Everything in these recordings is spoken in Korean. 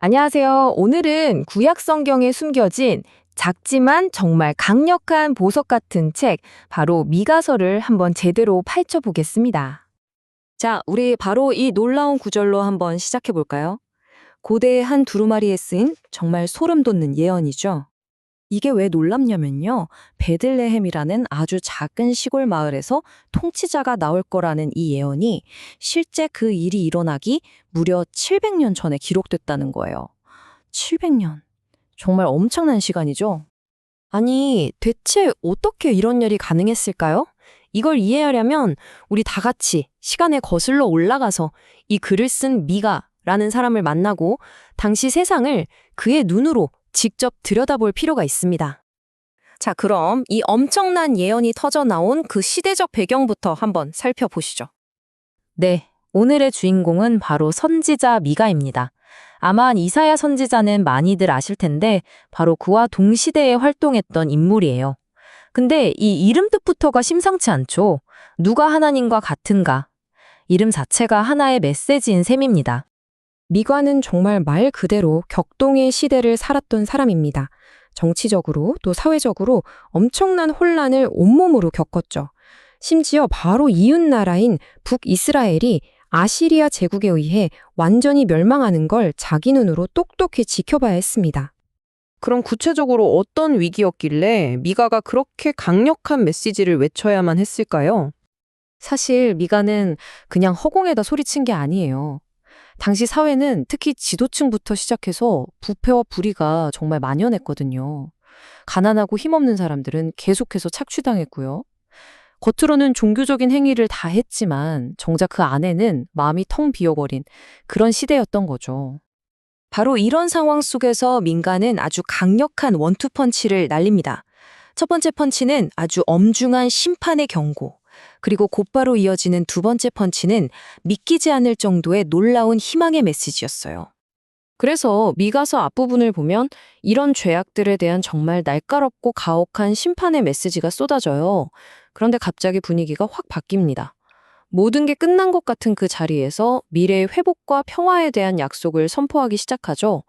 안녕하세요. 오늘은 구약 성경에 숨겨진 작지만 정말 강력한 보석 같은 책, 바로 미가서를 한번 제대로 파헤쳐 보겠습니다. 자, 우리 바로 이 놀라운 구절로 한번 시작해 볼까요? 고대의 한 두루마리에 쓰인 정말 소름 돋는 예언이죠. 이게 왜 놀랍냐면요. 베들레헴이라는 아주 작은 시골 마을에서 통치자가 나올 거라는 이 예언이 실제 그 일이 일어나기 무려 700년 전에 기록됐다는 거예요. 700년. 정말 엄청난 시간이죠. 아니, 대체 어떻게 이런 일이 가능했을까요? 이걸 이해하려면 우리 다 같이 시간에 거슬러 올라가서 이 글을 쓴 미가라는 사람을 만나고 당시 세상을 그의 눈으로 직접 들여다볼 필요가 있습니다. 자, 그럼 이 엄청난 예언이 터져 나온 그 시대적 배경부터 한번 살펴보시죠. 네, 오늘의 주인공은 바로 선지자 미가입니다. 아마 이사야 선지자는 많이들 아실 텐데 바로 그와 동시대에 활동했던 인물이에요. 근데 이 이름 뜻부터가 심상치 않죠. 누가 하나님과 같은가? 이름 자체가 하나의 메시지인 셈입니다. 미가는 정말 말 그대로 격동의 시대를 살았던 사람입니다. 정치적으로 또 사회적으로 엄청난 혼란을 온몸으로 겪었죠. 심지어 바로 이웃 나라인 북이스라엘이 아시리아 제국에 의해 완전히 멸망하는 걸 자기 눈으로 똑똑히 지켜봐야 했습니다. 그럼 구체적으로 어떤 위기였길래 미가가 그렇게 강력한 메시지를 외쳐야만 했을까요? 사실 미가는 그냥 허공에다 소리친 게 아니에요. 당시 사회는 특히 지도층부터 시작해서 부패와 불의가 정말 만연했거든요. 가난하고 힘없는 사람들은 계속해서 착취당했고요. 겉으로는 종교적인 행위를 다 했지만 정작 그 안에는 마음이 텅 비어버린 그런 시대였던 거죠. 바로 이런 상황 속에서 민가는 아주 강력한 원투펀치를 날립니다. 첫 번째 펀치는 아주 엄중한 심판의 경고, 그리고 곧바로 이어지는 두 번째 펀치는 믿기지 않을 정도의 놀라운 희망의 메시지였어요. 그래서 미가서 앞부분을 보면 이런 죄악들에 대한 정말 날카롭고 가혹한 심판의 메시지가 쏟아져요. 그런데 갑자기 분위기가 확 바뀝니다. 모든 게 끝난 것 같은 그 자리에서 미래의 회복과 평화에 대한 약속을 선포하기 시작하죠.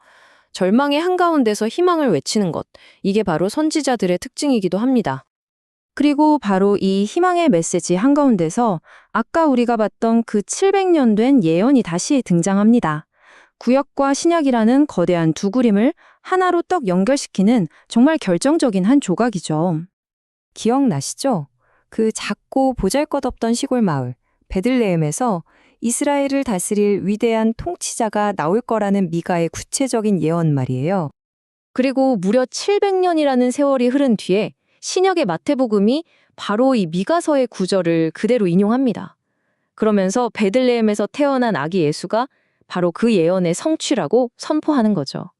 절망의 한가운데서 희망을 외치는 것, 이게 바로 선지자들의 특징이기도 합니다. 그리고 바로 이 희망의 메시지 한가운데서 아까 우리가 봤던 그 700년 된 예언이 다시 등장합니다. 구약과 신약이라는 거대한 두 그림을 하나로 떡 연결시키는 정말 결정적인 한 조각이죠. 기억나시죠? 그 작고 보잘것없던 시골 마을 베들레헴에서 이스라엘을 다스릴 위대한 통치자가 나올 거라는 미가의 구체적인 예언 말이에요. 그리고 무려 700년이라는 세월이 흐른 뒤에 신약의 마태복음이 바로 이 미가서의 구절을 그대로 인용합니다. 그러면서 베들레헴에서 태어난 아기 예수가 바로 그 예언의 성취라고 선포하는 거죠.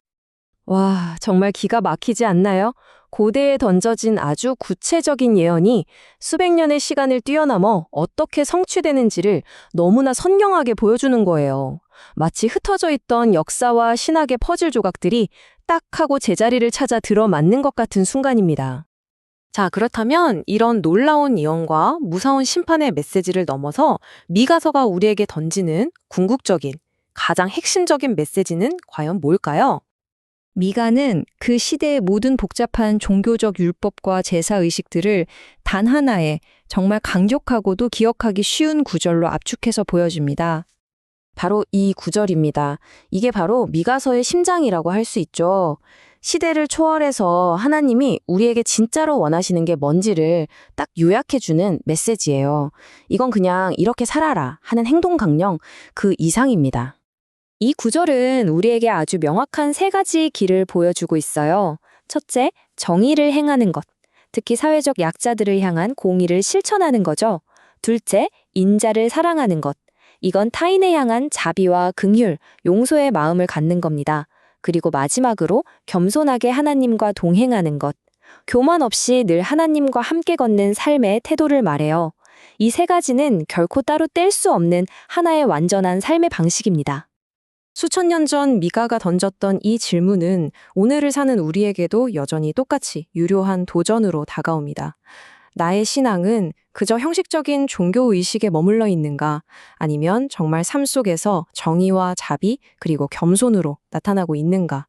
와, 정말 기가 막히지 않나요? 고대에 던져진 아주 구체적인 예언이 수백 년의 시간을 뛰어넘어 어떻게 성취되는지를 너무나 선명하게 보여주는 거예요. 마치 흩어져 있던 역사와 신학의 퍼즐 조각들이 딱 하고 제자리를 찾아 들어맞는 것 같은 순간입니다. 자, 그렇다면 이런 놀라운 예언과 무서운 심판의 메시지를 넘어서 미가서가 우리에게 던지는 궁극적인, 가장 핵심적인 메시지는 과연 뭘까요? 미가는 그 시대의 모든 복잡한 종교적 율법과 제사 의식들을 단 하나의 정말 강력하고도 기억하기 쉬운 구절로 압축해서 보여줍니다. 바로 이 구절입니다. 이게 바로 미가서의 심장이라고 할 수 있죠. 시대를 초월해서 하나님이 우리에게 진짜로 원하시는 게 뭔지를 딱 요약해주는 메시지예요. 이건 그냥 이렇게 살아라 하는 행동 강령 그 이상입니다. 이 구절은 우리에게 아주 명확한 세 가지 길을 보여주고 있어요. 첫째, 정의를 행하는 것. 특히 사회적 약자들을 향한 공의를 실천하는 거죠. 둘째, 인자를 사랑하는 것. 이건 타인에 향한 자비와 긍휼, 용서의 마음을 갖는 겁니다. 그리고 마지막으로 겸손하게 하나님과 동행하는 것. 교만 없이 늘 하나님과 함께 걷는 삶의 태도를 말해요. 이 세 가지는 결코 따로 뗄 수 없는 하나의 완전한 삶의 방식입니다. 수천 년 전 미가가 던졌던 이 질문은 오늘을 사는 우리에게도 여전히 똑같이 유료한 도전으로 다가옵니다. 나의 신앙은 그저 형식적인 종교 의식에 머물러 있는가, 아니면 정말 삶 속에서 정의와 자비, 그리고 겸손으로 나타나고 있는가?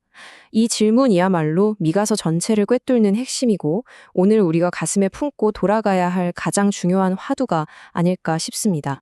이 질문이야말로 미가서 전체를 꿰뚫는 핵심이고, 오늘 우리가 가슴에 품고 돌아가야 할 가장 중요한 화두가 아닐까 싶습니다.